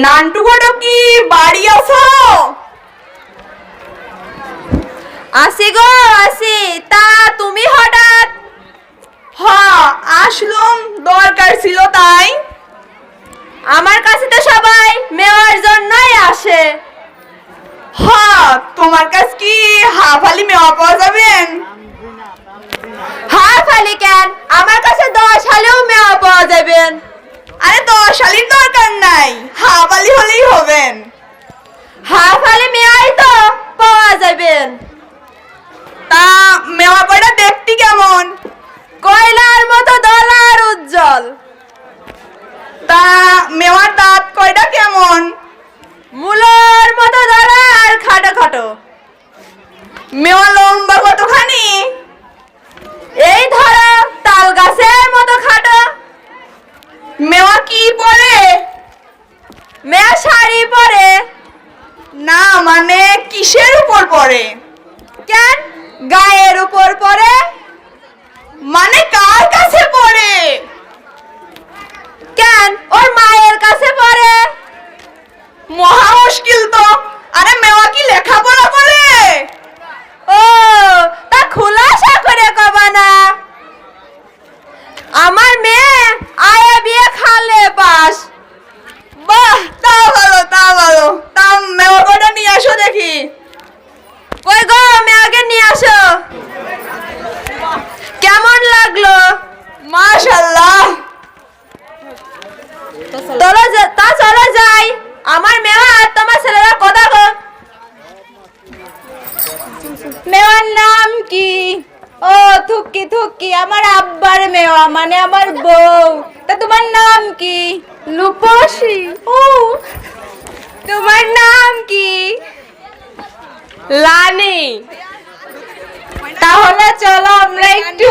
নান্টু ঘটক কি বাড়ি আছো? আসি গো আসি। তা তুমি হঠাৎ? হ্যাঁ আসলুম, দরকার ছিল তাই। আমার কাছে তো সবাই মেওয়ার জন্যই আসে। হ্যাঁ, তোমার কাছে কি হাফালি মেওয়া পাওয়া যাবেন? হাফ আলি কেন, আমার কাছে 10 হালেও মেওয়া পাওয়া যাবেন। আরে 10 আলির দরকার নাই, হাফালি হলেই হবেন। হাফ আলি মেওয়াই তো পাওয়া যাবেন। তা মেওয়া কয়টা দেখতে কেমন? কয়লার মতো দলার উজ্জ্বল। তা মেওয়ার দাঁত কয়টা কেমন? মুলোর মতো দলা আর খাটো খাটো। মেওয়া লম্বা কতখানি? এই ধরো তাল গাছের মতো খাটো। মেওয়া কি পরে? মেয়া শাড়ি পরে। না মানে কিসের উপর পরে? কেন, গায়ের উপর পরে। মানে কার কাছে পরে? কেন, ওর মায়ের কাছে পরে। মহা মুশকিল তো। আরে মেওয়া কি লেখাপড়া করে? ও, তা খুলাসা করে কবা না। আমার মেয়ে আয়া বিয়ে খালে পাস। বাহ, তা ভালো তা ভালো। তা মেওয়া কয়টা নিয়ে আসো দেখি। কই গো, মেয়েকে নিয়ে আসো। কেমন লাগলো? মাশাআল্লাহ। চলো যাই। আমার মেয়ে আর তোমার ছেলেরা কথা গো। মেওয়ার নাম কি? ও থুকি থুকি, আমার আব্বার মেওয়া মানে আমার বউ। তা তোমার নাম কি? রূপসী। ও, তোমার নাম কি? লানি। তাহলে চলো আমরা একটু